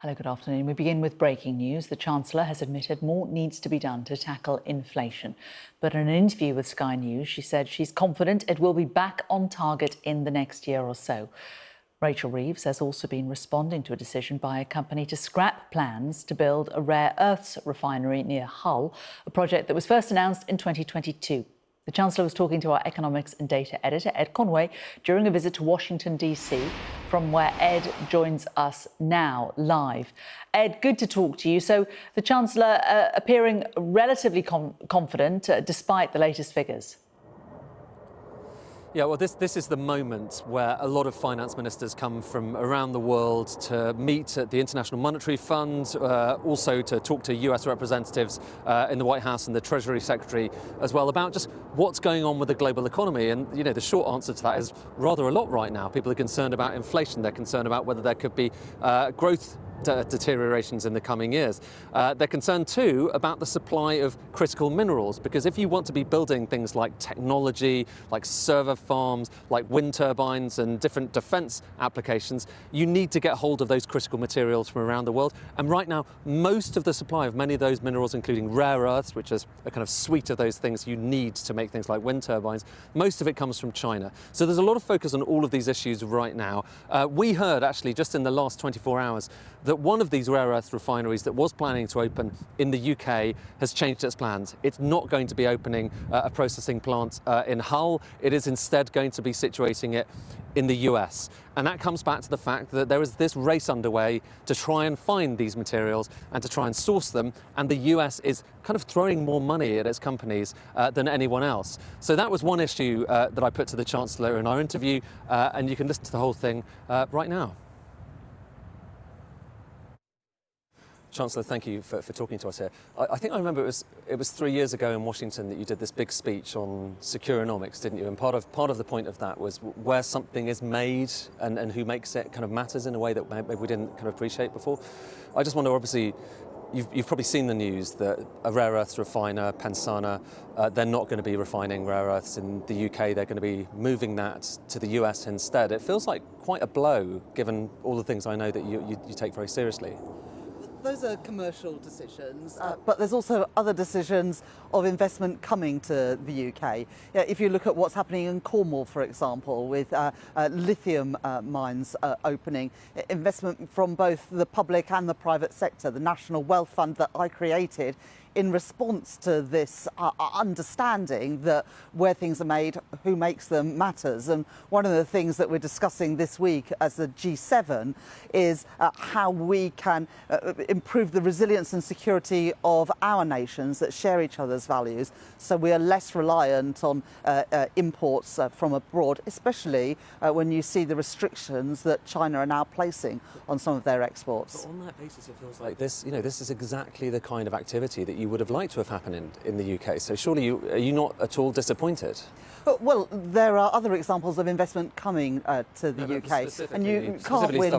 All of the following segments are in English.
Hello, good afternoon. We begin with breaking news. The Chancellor has admitted more needs to be done to tackle inflation. But in an interview with Sky News, she said she's confident it will be back on target in the next year or so. Rachel Reeves has also been responding to a decision by a company to scrap plans to build a rare earths refinery near Hull, a project that was first announced in 2022. The Chancellor was talking to our economics and data editor, Ed Conway, during a visit to Washington, D.C., from where Ed joins us now live. Ed, good to talk to you. So the Chancellor appearing relatively confident despite the latest figures. Yeah, well, this is the moment where a lot of finance ministers come from around the world to meet at the International Monetary Fund, also to talk to US representatives in the White House and the Treasury Secretary as well about just what's going on with the global economy. And, you know, the short answer to that is rather a lot right now. People are concerned about inflation. They're concerned about whether there could be growth deteriorations in the coming years. They're concerned too about the supply of critical minerals, because if you want to be building things like technology, like server farms, like wind turbines and different defence applications, you need to get hold of those critical materials from around the world. And right now, most of the supply of many of those minerals, including rare earths, which is a kind of suite of those things you need to make things like wind turbines, most of it comes from China. So there's a lot of focus on all of these issues right now. We heard actually just in the last 24 hours that one of these rare earth refineries that was planning to open in the UK has changed its plans. It's not going to be opening a processing plant in Hull. It is instead going to be situating it in the US. And that comes back to the fact that there is this race underway to try and find these materials and to try and source them. And the US is kind of throwing more money at its companies than anyone else. So that was one issue that I put to the Chancellor in our interview. And you can listen to the whole thing right now. Chancellor, thank you for talking to us here. I think I remember it was 3 years ago in Washington that you did this big speech on securonomics, didn't you? And part of the point of that was where something is made and who makes it kind of matters in a way that maybe we didn't kind of appreciate before. I just wonder, obviously, you've probably seen the news that a rare earths refiner, Pensana, they're not going to be refining rare earths in the UK. They're going to be moving that to the US instead. It feels like quite a blow, given all the things I know that you take very seriously. Those are commercial decisions, but there's also other decisions of investment coming to the UK. If you look at what's happening in Cornwall, for example, with lithium mines opening, investment from both the public and the private sector, the National Wealth Fund that I created in response to this understanding that where things are made, who makes them matters. And one of the things that we're discussing this week as the G7 is how we can improve the resilience and security of our nations that share each other's values, so we are less reliant on imports from abroad, especially when you see the restrictions that China are now placing on some of their exports. But on that basis, it feels like this is exactly the kind of activity that you would have liked to have happened in the UK. So surely are you not at all all Well, there are other examples of investment coming to the UK, and you can't win.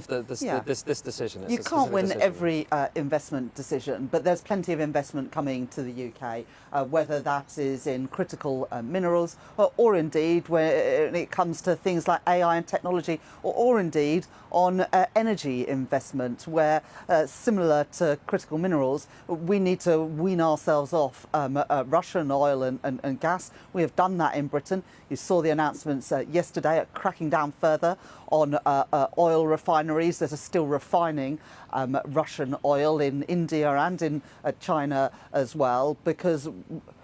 This decision. You can't win every investment decision, but there's plenty of investment coming to the UK, whether that is in critical minerals, or indeed when it comes to things like AI and technology, or indeed on energy investment, where similar to critical minerals, we need to wean ourselves off Russian oil and gas. We have done that in Britain. You saw the announcements yesterday at cracking down further on oil refineries that are still refining Russian oil in India and in China as well, because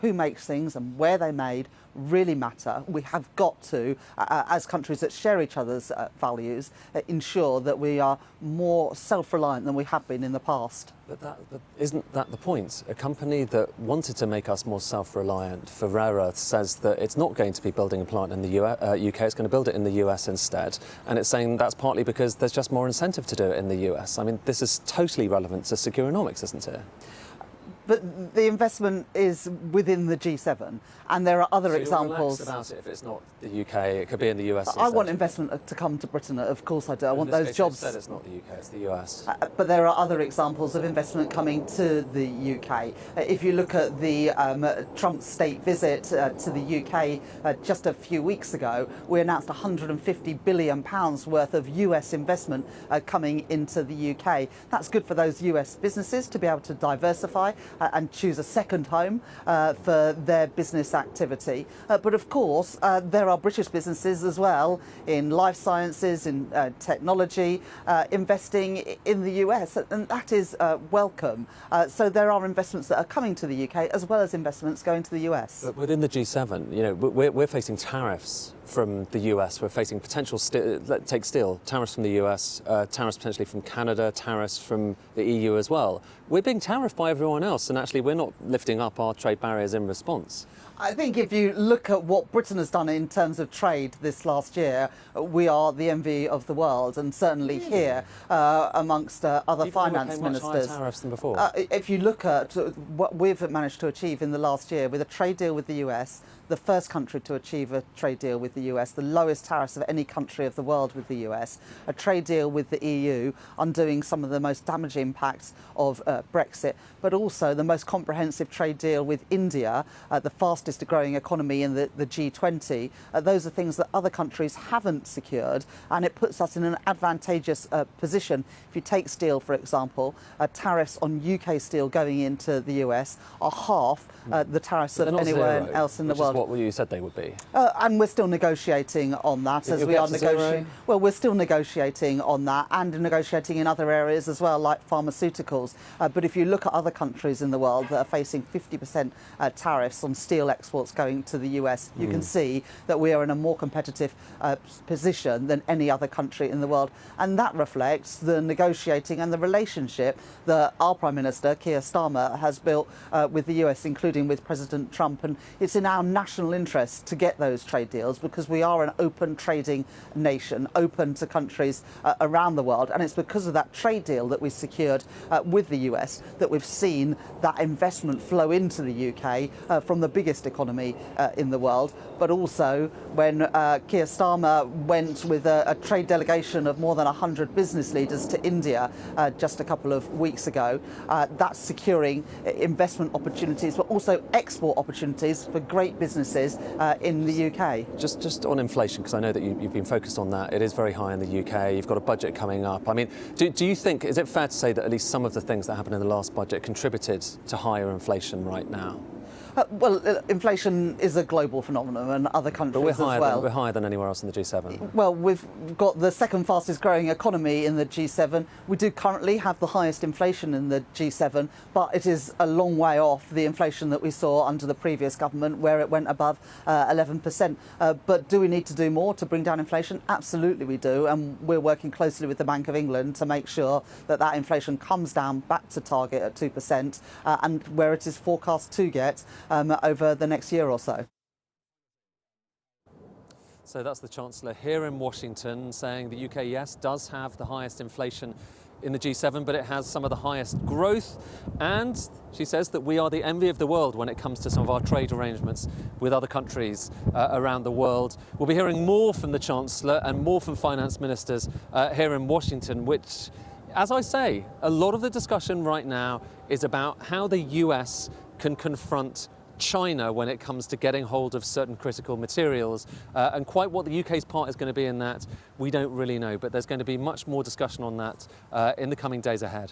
who makes things and where they're made really matter. We have got to, as countries that share each other's values, ensure that we are more self-reliant than we have been in the past. But isn't that the point? A company that wanted to make us more self-reliant for rare earths says that it's not going to be building a plant in the UK, it's going to build it in the US instead. And it's saying that's partly because there's just more incentive to do it in the US. I mean, this is totally relevant to securonomics, isn't it? But the investment is within the G7, and there are other examples. You're relaxed about it if it's not the UK, it could be in the US. I want investment to come to Britain, of course I do. I want those jobs. You said it's not the UK, it's the US. But there are other examples of investment coming to the UK. If you look at the Trump state visit to the UK just a few weeks ago, we announced £150 billion worth of US investment coming into the UK. That's good for those US businesses to be able to diversify and choose a second home for their business activity. But of course, there are British businesses as well in life sciences, in technology, investing in the US, and that is welcome. So there are investments that are coming to the UK as well as investments going to the US. But within the G7, you know, we're facing tariffs from the US. We're facing potential, take steel, tariffs from the US, tariffs potentially from Canada, tariffs from the EU as well. We're being tariffed by everyone else, and actually we're not lifting up our trade barriers in response. I think if you look at what Britain has done in terms of trade this last year, we are the envy of the world, and certainly here amongst other finance ministers. Much higher tariffs than before. If you look at what we've managed to achieve in the last year with a trade deal with the US, the first country to achieve a trade deal with the US, the lowest tariffs of any country of the world with the US, a trade deal with the EU, undoing some of the most damaging impacts of Brexit, but also the most comprehensive trade deal with India, the fastest growing economy in the G20. Those are things that other countries haven't secured, and it puts us in an advantageous position. If you take steel, for example, tariffs on UK steel going into the US are half the tariffs of anywhere else in the world. What you said they would be. And we're still negotiating on that, as we are negotiating. Well, we're still negotiating on that, and negotiating in other areas as well, like pharmaceuticals. But if you look at other countries in the world that are facing 50% tariffs on steel exports going to the US, you can see that we are in a more competitive position than any other country in the world. And that reflects the negotiating and the relationship that our Prime Minister, Keir Starmer, has built with the US, including with President Trump. And it's in our national interest to get those trade deals, because we are an open trading nation, open to countries around the world. And it's because of that trade deal that we secured with the US that we've seen that investment flow into the UK from the biggest economy in the world. But also when Keir Starmer went with a trade delegation of more than 100 business leaders to India just a couple of weeks ago, that's securing investment opportunities, but also export opportunities for great businesses in the UK. Just on inflation, because I know that you've been focused on that. It is very high in the UK. You've got a budget coming up. I mean, do you think, is it fair to say that at least some of the things that happened in the last budget contributed to higher inflation right now? Well, inflation is a global phenomenon, and other countries as well. We're higher than anywhere else in the G7. Well, we've got the second fastest growing economy in the G7. We do currently have the highest inflation in the G7, but it is a long way off the inflation that we saw under the previous government, where it went above 11%. But do we need to do more to bring down inflation? Absolutely we do, and we're working closely with the Bank of England to make sure that that inflation comes down back to target at 2%, and where it is forecast to get over the next year or so. So that's the Chancellor here in Washington saying the UK, yes, does have the highest inflation in the G7, but it has some of the highest growth. And she says that we are the envy of the world when it comes to some of our trade arrangements with other countries around the world. We'll be hearing more from the Chancellor and more from finance ministers here in Washington, which, as I say, a lot of the discussion right now is about how the US can confront China when it comes to getting hold of certain critical materials. And quite what the UK's part is going to be in that, we don't really know. But there's going to be much more discussion on that in the coming days ahead.